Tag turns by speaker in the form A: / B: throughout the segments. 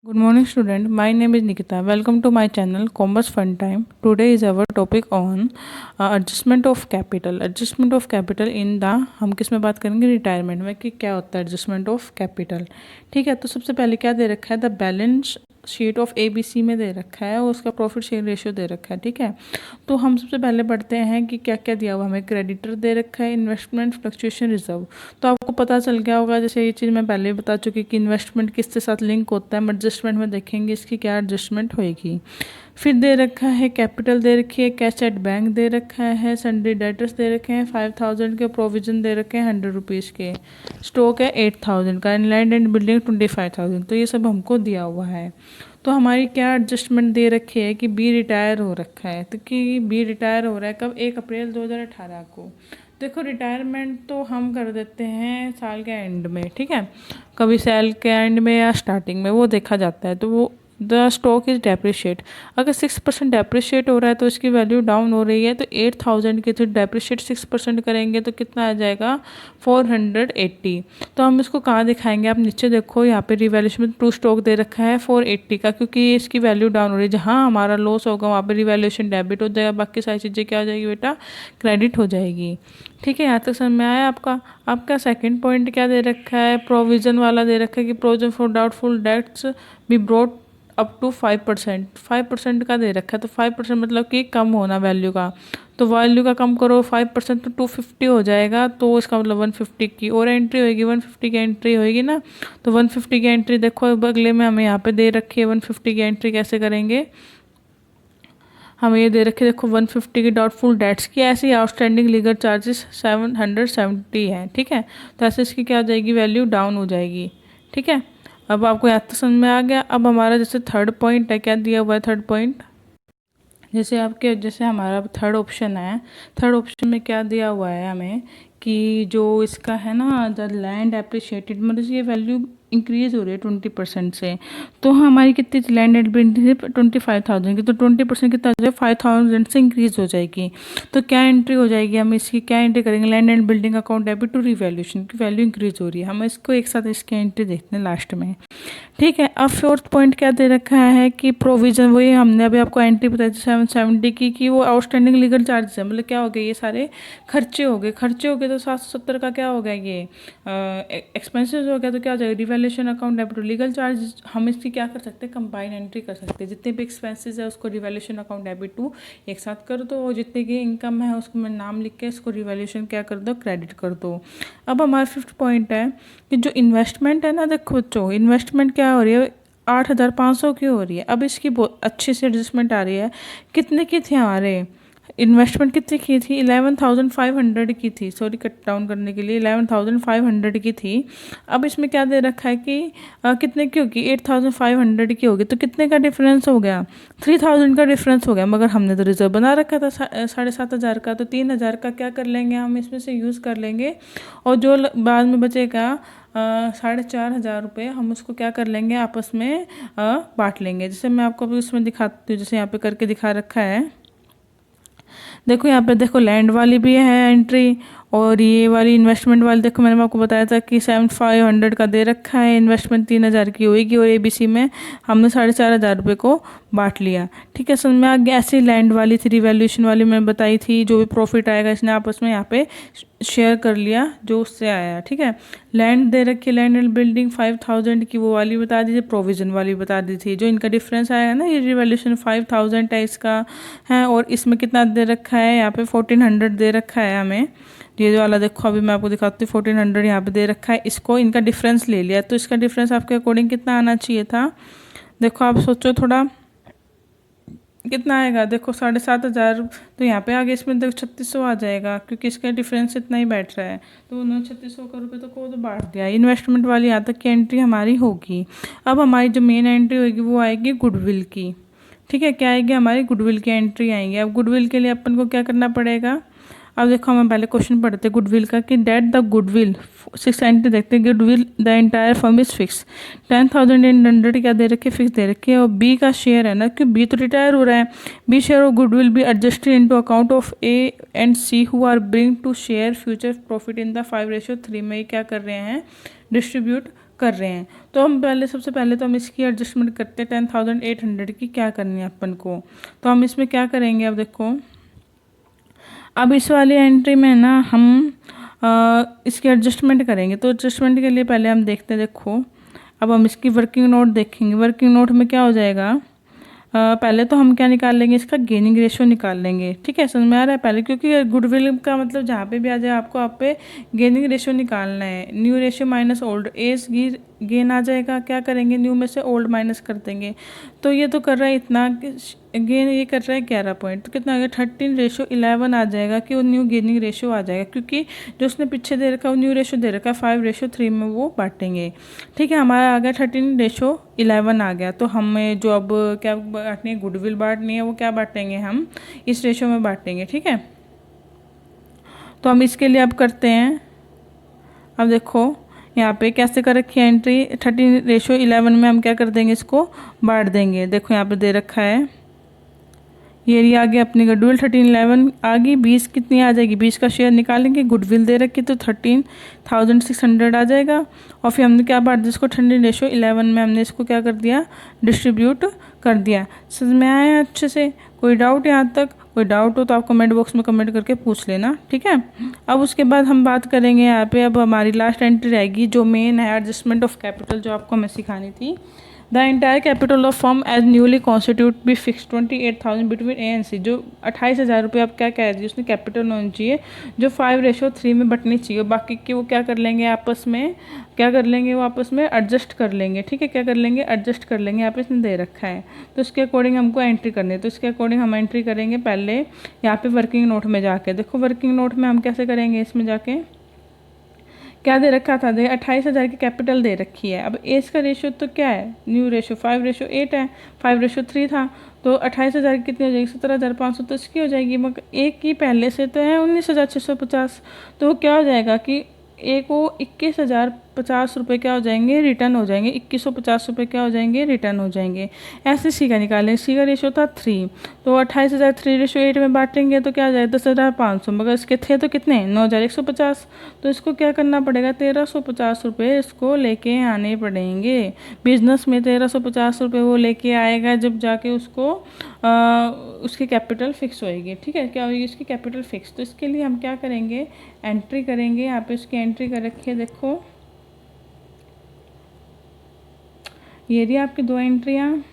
A: Good morning, student. My name is Nikita. Welcome to my channel Commerce Fun Time. Today is our topic on adjustment of capital. Adjustment of capital in the हम किस में बात करेंगे retirement में कि क्या होता है एडजस्टमेंट ऑफ कैपिटल। ठीक है, तो सबसे पहले क्या दे रखा है the balance sheet of ABC में दे रखा है और उसका प्रॉफिट शेयर रेशियो दे रखा है। ठीक है, तो हम सबसे पहले पढ़ते हैं कि क्या क्या दिया हुआ हमें। क्रेडिटर दे रखा है इन्वेस्टमेंट फ्लक्चुएशन रिजर्व, तो आपको पता चल गया होगा, जैसे ये चीज़ मैं पहले ही बता चुकी कि इन्वेस्टमेंट किसके साथ लिंक होता है। हम एडजस्टमेंट में देखेंगे इसकी क्या एडजस्टमेंट होएगी। फिर दे रखा है कैपिटल दे रखी है, कैश एट बैंक दे रखा है, सन्डे डेटर्स दे रखे हैं 5000 के, प्रोविजन दे रखे हैं 100 रुपीज़ के, स्टॉक है 8000 का, लैंड एंड बिल्डिंग 25000। तो ये सब हमको दिया हुआ है। तो हमारी क्या एडजस्टमेंट दे रखी है कि बी रिटायर हो रखा है। तो कि बी रिटायर हो रहा है कब? 1 अप्रैल 2018 को। देखो रिटायरमेंट तो हम कर देते हैं साल के एंड में, ठीक है, कभी साल के एंड में या स्टार्टिंग में, वो देखा जाता है। तो वो द स्टॉक इज डेप्रिशिएट, अगर 6% डेप्रिशिएट हो रहा है तो इसकी वैल्यू डाउन हो रही है। तो 8000 की तो डेप्रिशिएट 6% करेंगे तो कितना आ जाएगा 480। तो हम इसको कहाँ दिखाएंगे, आप नीचे देखो यहाँ पे रिवैल्यूएशन में ट्रू स्टॉक दे रखा है 480 का, क्योंकि इसकी वैल्यू डाउन हो रही है। जहाँ हमारा लॉस होगा वहाँ पे रिवैल्यूएशन डेबिट हो जाएगा, बाकी सारी चीज़ें क्या हो जाएगी बेटा, क्रेडिट हो जाएगी। ठीक है, यहाँ तक समझ में आया आपका। आपका सेकंड पॉइंट क्या दे रखा है, प्रोविज़न वाला दे रखा है कि provision for doubtful debts be brought up to 5%। 5% का दे रखा है, तो 5% मतलब कि कम होना वैल्यू का। तो वैल्यू का कम करो 5% तो 250 हो जाएगा, तो इसका मतलब 150 की और एंट्री होगी, 150 की एंट्री होगी ना। तो 150 की एंट्री देखो अगले में हमें यहाँ पे दे रखी है। 150 की एंट्री कैसे करेंगे, हमें ये दे रखे देखो 150 की डाउटफुल डेट्स की, ऐसे ही आउटस्टैंडिंग लीगल चार्जेस 770 है। ठीक है, तो ऐसे इसकी क्या हो जाएगी, वैल्यू डाउन हो जाएगी। ठीक है, अब आपको याद तो समझ में आ गया। अब हमारा जैसे थर्ड पॉइंट है, क्या दिया हुआ है थर्ड पॉइंट, जैसे हमारा थर्ड ऑप्शन है, थर्ड ऑप्शन में क्या दिया हुआ है हमें कि जो इसका है ना द लैंड एप्रिशिएटेड, मतलब ये वैल्यू इंक्रीज हो रही है 20% से। तो हमारी कितनी लैंड एंड बिल्डिंग 25,000 की, तो 20% कितना हो जाएगा 5000 से इंक्रीज हो जाएगी। तो क्या एंट्री हो जाएगी, हम इसकी क्या एंट्री करेंगे, land and building account debit to revaluation की वैल्यू इंक्रीज हो रही है। हम इसको एक साथ इसकी एंट्री देखते हैं लास्ट में। ठीक है, अब फोर्थ पॉइंट क्या दे रखा है कि प्रोविजन, वही हमने अभी आपको एंट्री बताई थी 770 की कि वो आउटस्टैंडिंग लीगल चार्जेस है, मतलब क्या हो गए, ये सारे खर्चे हो गए। खर्चे हो गए तो 770 का क्या हो गया, ये एक्सपेंसेस हो गया। तो क्या हो जाएगा, revaluation account debit to legal charge. हम इसकी क्या कर सकते हैं, कंबाइन एंट्री कर सकते हैं। जितने भी एक्सपेंसेस है उसको रिवैल्यूएशन अकाउंट डेबिट टू एक साथ कर दो, और जितने की इनकम है उसको मैं नाम लिख के इसको रिवैल्यूएशन क्या कर दो, क्रेडिट कर दो। अब हमारा फिफ्थ पॉइंट है कि जो इन्वेस्टमेंट है ना, देखो बच्चों इन्वेस्टमेंट क्या हो रही है, 8500 की हो रही है। अब इसकी बहुत अच्छी से एडजस्टमेंट आ रही है। कितने की थी हमारे इन्वेस्टमेंट, कितनी की थी, 11,500 की थी, सॉरी कट डाउन करने के लिए 11,500 की थी। अब इसमें क्या दे रखा है कि कितने की होगी, 8,500 की होगी। तो कितने का डिफरेंस हो गया, 3000 का डिफरेंस हो गया। मगर हमने तो रिजर्व बना रखा था 7,500 का, तो 3000 का क्या कर लेंगे, हम इसमें से यूज़ कर लेंगे। और जो बाद में बचेगा 4,500 रुपये, हम उसको क्या कर लेंगे, आपस में बांट लेंगे। जैसे मैं आपको अभी उसमें दिखाती हूँ, जैसे यहाँ पे करके दिखा रखा है। देखो यहाँ पे देखो लैंड वाली भी है एंट्री, और ये वाली इन्वेस्टमेंट वाली देखो मैंने आपको बताया था कि 7,500 का दे रखा है। इन्वेस्टमेंट 3000 की होगी, और ABC में हमने 4,500 रुपये को बांट लिया। ठीक है, समझ में आ गया। ऐसे लैंड वाली थी, रिवैल्यूएशन वाली मैंने बताई थी, जो भी प्रॉफिट आएगा इसने आपस में यहाँ पे शेयर कर लिया जो उससे आया। ठीक है, लैंड दे रखी, लैंड एंड बिल्डिंग 5000 की, वो वाली बता दी थी, प्रोविजन वाली बता दी थी। जो इनका डिफरेंस आएगा ना, ये रिवैल्यूएशन 5000 है इसका है, और इसमें कितना दे रखा है, यहाँ पे 1400 दे रखा है हमें। ये वाला देखो अभी मैं आपको दिखाती हूँ, 1400 यहाँ पे दे रखा है। इसको इनका डिफरेंस ले लिया, तो इसका डिफरेंस आपके अकॉर्डिंग कितना आना चाहिए था, देखो आप सोचो थोड़ा कितना आएगा। देखो 7,500, तो यहाँ पे आगे इसमें देखो 3600 आ जाएगा, क्योंकि इसका डिफरेंस इतना ही बैठ रहा है। तो उन्होंने 3600 का रुपये तो बांट दिया। इन्वेस्टमेंट वाली यहाँ तक की एंट्री हमारी होगी। अब हमारी जो मेन एंट्री होगी वो आएगी गुडविल की। ठीक है, क्या आएगी, हमारी गुडविल की एंट्री आएंगी। अब गुडविल के लिए अपन को क्या करना पड़ेगा, अब देखो हम पहले क्वेश्चन पढ़ते हैं गुडविल का कि डेट द गुडविल 690 देखते हैं। Goodwill the entire firm is fix, 10,800 क्या दे रखे, फिक्स दे रखे। और बी का शेयर है ना, कि बी तो रिटायर हो रहा है, B share of goodwill be adjusted into account of A and C who are bring to share future profit in the 5:3 में क्या कर रहे हैं, डिस्ट्रीब्यूट कर रहे हैं। तो हम पहले सबसे पहले तो हम इसकी एडजस्टमेंट करते हैं 10,800 की क्या करनी है अपन को। तो हम इसमें क्या करेंगे, अब देखो अब इस वाली एंट्री में ना हम इसकी एडजस्टमेंट करेंगे। तो एडजस्टमेंट के लिए पहले हम देखते हैं, देखो अब हम इसकी वर्किंग नोट देखेंगे। वर्किंग नोट में क्या हो जाएगा, पहले तो हम क्या निकाल लेंगे, इसका गेनिंग रेशियो निकाल लेंगे। ठीक है, समझ में आ रहा है। पहले क्योंकि गुडविल का मतलब जहाँ पे भी आ जाए आपको आप पे गेनिंग रेशियो निकालना है। New ratio minus old, as gain आ जाएगा, क्या करेंगे न्यू में से ओल्ड माइनस कर देंगे। तो ये तो कर रहा है इतना, गेन ये कर रहा है 11 पॉइंट, तो कितना आ गया 13:11 आ जाएगा कि वो न्यू गेनिंग रेशियो आ जाएगा, क्योंकि जो उसने पीछे दे रखा है वो न्यू रेशियो दे रखा है 5:3 में वो बांटेंगे। ठीक है, हमारा आ गया 13:11 आ गया। तो हमें जो अब क्या बांटनी है, गुडविल बांटनी है, वो क्या बांटेंगे हम इस रेशियो में बांटेंगे। ठीक है, तो हम इसके लिए अब करते हैं। अब देखो यहाँ पे कैसे कर रखी है एंट्री, 13:11 में हम क्या कर देंगे, इसको बांट देंगे। देखो यहाँ पे दे रखा है, ये रही आ गया अपनी गुडविल 1311 आ गई। 20 कितनी आ जाएगी, 20 का शेयर निकालेंगे, गुडविल दे रखी तो 13,600 आ जाएगा। और फिर हमने क्या बांट दिया इसको 13:11 में, हमने इसको क्या कर दिया, डिस्ट्रीब्यूट कर दिया। समझ में आया अच्छे से, कोई डाउट यहाँ तक? कोई डाउट हो तो आप कमेंट बॉक्स में कमेंट करके पूछ लेना। ठीक है, अब उसके बाद हम बात करेंगे यहाँ पे, अब हमारी लास्ट एंट्री रहेगी जो मेन है एडजस्टमेंट ऑफ कैपिटल, जो आपको हमें सिखानी थी। The entire capital of firm as newly constitute be fix 28,000 between A and C. जो 28,000 रुपये आप क्या कह रही है, उसने कैपिटल होनी चाहिए जो 5:3 में बटनी चाहिए। बाकी की वो क्या कर लेंगे आपस में, क्या कर लेंगे वो आपस में एडजस्ट कर लेंगे। ठीक है, क्या कर लेंगे, एडजस्ट कर लेंगे। यहाँ पे इसने दे रखा है तो इसके अकॉर्डिंग हमको एंट्री करनी है। तो इसके अकॉर्डिंग हम एंट्री करेंगे पहले यहाँ पे वर्किंग नोट में जाके। देखो वर्किंग नोट में हम कैसे करेंगे, इसमें जाके क्या दे रखा था, दे 28,000 की कैपिटल दे रखी है। अब एज का रेशियो तो क्या है, न्यू रेशियो 5:8 है, 5:3 था। तो 28,000 की कितनी हो जाएगी, 17,500 तो इसकी हो जाएगी। मगर एक की पहले से तो है 19,650, तो वो क्या हो जाएगा कि एक को 21,050 रुपये क्या हो जाएंगे, रिटर्न हो जाएंगे। 2150 रुपये क्या हो जाएंगे, रिटर्न हो जाएंगे। ऐसे सी का निकालें, सी का रेशियो था 3, तो 28,000 3:8 में बांटेंगे तो क्या आ जाएगा 10,500। मगर इसके थे तो कितने 9,150, तो इसको क्या करना पड़ेगा 1,350 रुपये इसको लेके आने पड़ेंगे। बिजनेस में 1,350 रुपये वो लेके आएगा जब जाके उसको उसकी कैपिटल फिक्स होएगी। ठीक है, क्या होगी उसकी कैपिटल फिक्स। तो इसके लिए हम क्या करेंगे, एंट्री करेंगे। यहाँ पे उसकी एंट्री कर रखी है, देखो ये रही आपकी दो एंट्रियाँ।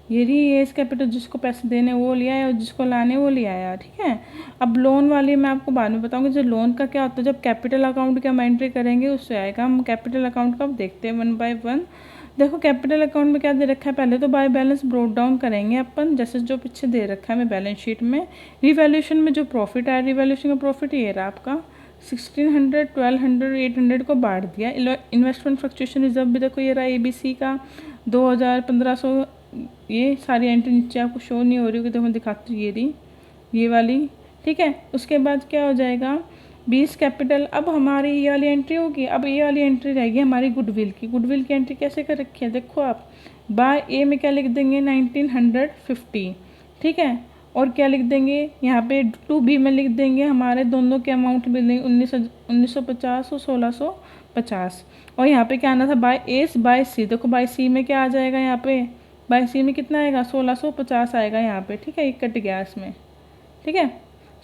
A: ये रही एज कैपिटल, जिसको पैसे देने वो लिया है और जिसको लाने वो लिया है। ठीक है, अब लोन वाली मैं आपको बाद में बताऊंगी। जो लोन का क्या होता है, जब कैपिटल अकाउंट की हम एंट्री करेंगे उससे आएगा। हम कैपिटल अकाउंट का अब देखते हैं 1 बाय 1। देखो कैपिटल अकाउंट में क्या दे रखा है, पहले तो बाय बैलेंस ब्रोक डाउन करेंगे अपन, जैसे जो पीछे दे रखा है हमें बैलेंस शीट में। रिवैल्यूएशन में जो प्रॉफिट आया, रिवैल्यूएशन का प्रॉफिट ये रहा आपका 1600, 1200, 800 को बांट दिया। इन्वेस्टमेंट फ्लक्चुएशन रिजर्व भी देखो ये रहा ABC का 2,000, 1,500। ये सारी एंट्री नीचे आपको शो नहीं हो रही होगी, देखो मैं दिखाती हूँ, ये रही ये वाली। ठीक है, उसके बाद क्या हो जाएगा 20 कैपिटल। अब हमारी ये वाली एंट्री होगी। अब ये वाली एंट्री रहेगी हमारी गुडविल की। गुडविल की एंट्री कैसे कर रखी है, देखो आप बाय ए में क्या लिख देंगे 1950। ठीक है, और क्या लिख देंगे यहाँ पे 2B में लिख देंगे हमारे दोनों के अमाउंट मिल देंगे 1950 और 1650। और यहाँ पे क्या आना था बाय एस बाय सी। देखो बाय सी में क्या आ जाएगा, यहाँ पे बाय सी में कितना आएगा 1650 आएगा यहाँ पे। ठीक है, ये कट गया इसमें। ठीक है,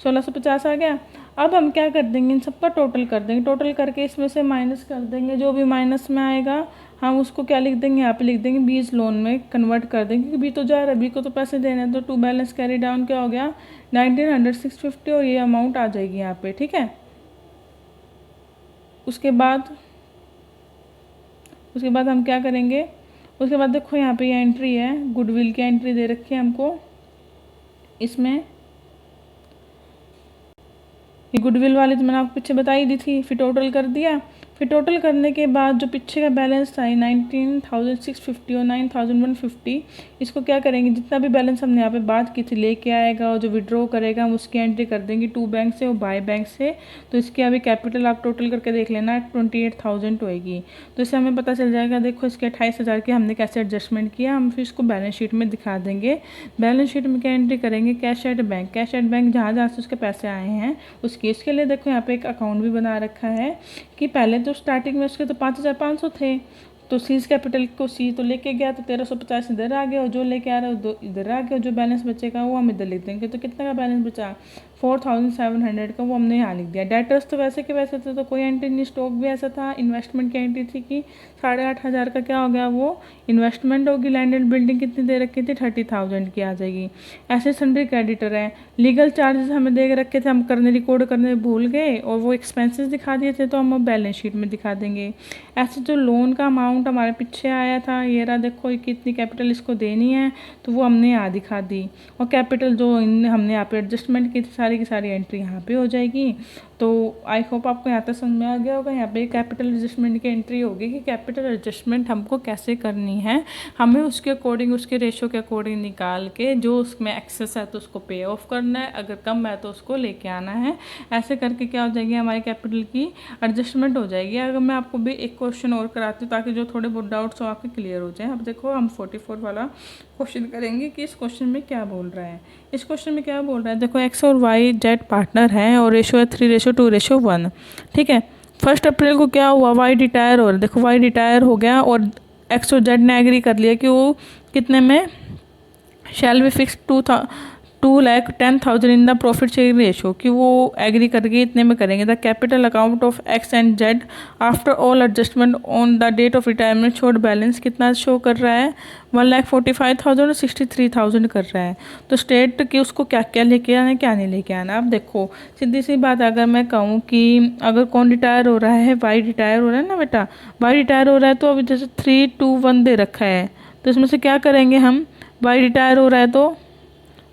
A: 1650 आ गया। अब हम क्या कर देंगे, इन सबका टोटल कर देंगे। टोटल करके इसमें से माइनस कर देंगे, जो भी माइनस में आएगा हम उसको क्या लिख देंगे, यहाँ पे लिख देंगे बीज लोन में कन्वर्ट कर देंगे, क्योंकि बी तो जा रहा है, बी को तो पैसे देने हैं। तो टू बैलेंस कैरी डाउन क्या हो गया 1900 650, और ये अमाउंट आ जाएगी यहाँ पे। ठीक है, उसके बाद हम क्या करेंगे, उसके बाद देखो यहाँ पे ये एंट्री है, गुडविल की एंट्री दे रखी है हमको। इसमें ये गुडविल वाली तो मैंने आपको पीछे बताई दी थी। फिर टोटल कर दिया। फिर टोटल करने के बाद जो पीछे का बैलेंस था 19,650 और 9,150, इसको क्या करेंगे, जितना भी बैलेंस हमने यहाँ पे बात की थी लेके आएगा, और जो विड्रॉ करेगा हम उसकी एंट्री कर देंगे 2 बैंक से और बाय बैंक से। तो इसकी अभी कैपिटल आप टोटल करके देख लेना 28,000 होएगी। तो इससे हमें पता चल जाएगा। देखो इसके 28,000 की हमने कैसे एडजस्टमेंट किया, हम फिर इसको बैलेंस शीट में दिखा देंगे। बैलेंस शीट में क्या एंट्री करेंगे, cash at bank. Cash at bank जहाँ जहाँ से उसके पैसे आए हैं उसके। इसके लिए देखो यहाँ पे एक अकाउंट भी बना रखा है कि पहले जो स्टार्टिंग में उसके तो 5,500 थे, तो सीज कैपिटल को सी तो लेके गया तो 1350 इधर आ गया, और जो लेके आ रहा है वो इधर आ गया, जो बैलेंस बचेगा वो हम इधर लिख देंगे। तो कितना का बैलेंस बचा, 4700 का, वो हमने यहाँ लिख दिया। डेटर्स तो वैसे के वैसे थे, तो कोई एंट्री नहीं। स्टॉक भी ऐसा था, इन्वेस्टमेंट की एंट्री थी कि 8,500 का क्या हो गया, वो इन्वेस्टमेंट होगी। लैंड एंड बिल्डिंग कितनी दे रखी थी, 30,000 की आ जाएगी। ऐसे सन्ड्री क्रेडिटर है। लीगल चार्जेस हमें दे रखे थे, हम रिकॉर्ड करने भूल गए और वो एक्सपेंसेस दिखा दिए थे, तो हम बैलेंस शीट में दिखा देंगे। ऐसे जो लोन का अमाउंट हमारे पीछे आया था, ये रहा देखो, कितनी कैपिटल इसको देनी है, तो वो हमने यहाँ दिखा दी। और कैपिटल जो हमने यहाँ पे एडजस्टमेंट की थी, सारी की सारी एंट्री यहाँ पे हो जाएगी। तो आई होप आपको यहाँ तक समझ में आ गया होगा। यहाँ पे कैपिटल एडजस्टमेंट की एंट्री होगी कि कैपिटल एडजस्टमेंट हमको कैसे करनी है, हमें उसके अकॉर्डिंग, उसके रेशो के अकॉर्डिंग निकाल के, जो उसमें एक्सेस है तो उसको पे ऑफ करना है, अगर कम है तो उसको लेके आना है। ऐसे करके क्या हो जाएगी, हमारी कैपिटल की एडजस्टमेंट हो जाएगी। अगर मैं आपको भी एक क्वेश्चन और कराती हूँ ताकि जो थोड़े बहुत डाउट्स हो आपके क्लियर हो जाए। अब देखो, हम 44 वाला क्वेश्चन करेंगे कि इस क्वेश्चन में क्या बोल रहा है। इस क्वेश्चन में क्या बोल रहा है, देखो एक्स और वाई जेड पार्टनर हैं और रेशो है 3:2:1। ठीक है, 1 अप्रैल को क्या हुआ, वाई रिटायर हो रहा है। देखो वाई रिटायर हो गया और एक्स और जेड ने एग्री कर लिया कि वो कितने में, shall be fix 2,10,000 in the profit sharing ratio, कि वो एग्री करके इतने में करेंगे। The capital account of X and Z after all adjustment on the date of retirement should balance कितना शो कर रहा है, 1,45,000 और 63,000 कर रहा है। तो स्टेट कि उसको क्या क्या लेके आना है, क्या नहीं लेके आना। अब देखो सीधी सी बात, अगर मैं कहूँ कि अगर कौन रिटायर हो रहा है, वाई रिटायर हो रहा है ना बेटा, वाई रिटायर हो रहा है, तो अभी जैसे 3:2:1 दे रखा है, तो इसमें से क्या करेंगे हम, वाई रिटायर हो रहा है तो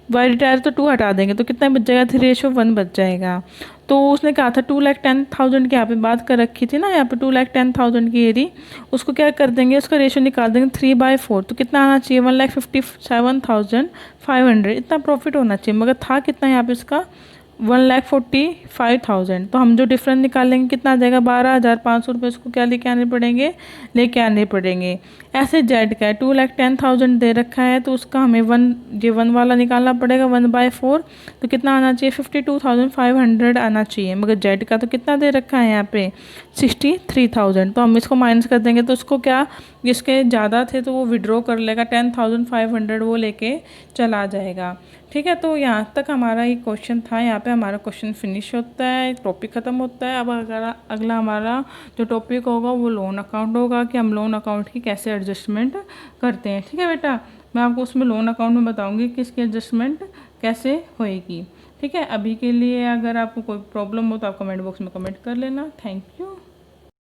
A: वाई रिटायर तो 2 हटा देंगे, तो कितना बच जाएगा, 3:1 बच जाएगा। तो उसने कहा था 2,10,000 की यहाँ पे बात कर रखी थी ना, यहाँ पे 2,10,000 की एरी, उसको क्या कर देंगे, उसका रेशो निकाल देंगे 3/4। तो कितना आना चाहिए, 1,57,500, इतना प्रॉफिट होना चाहिए। मगर था कितना यहाँ पे इसका, 1,45,000। तो हम जो डिफरेंस निकालेंगे कितना आ जाएगा, 12,500 रुपये उसको क्या लेके आने पड़ेंगे। ऐसे जेड का है, 2,10,000 दे रखा है, तो उसका हमें 1 वाला निकालना पड़ेगा, 1/4। तो कितना आना चाहिए, 52,500 आना चाहिए। मगर जेड का तो कितना दे रखा है यहाँ पे, 63,000। तो हम इसको माइनस कर देंगे, तो उसको क्या, जिसके ज़्यादा थे तो वो विड्रॉ कर लेगा, 10,500 वो लेके चला जाएगा। ठीक है, तो यहाँ तक हमारा ये क्वेश्चन था। यहाँ पे हमारा क्वेश्चन फिनिश होता है, टॉपिक ख़त्म होता है। अब अगला हमारा जो टॉपिक होगा वो लोन अकाउंट होगा, कि हम लोन अकाउंट की कैसे एडजस्टमेंट करते हैं। ठीक है बेटा, मैं आपको उसमें लोन अकाउंट में बताऊँगी कि इसकी एडजस्टमेंट कैसे होएगी। ठीक है, अभी के लिए अगर आपको कोई प्रॉब्लम हो तो आप कमेंट बॉक्स में कमेंट कर लेना। Thank you.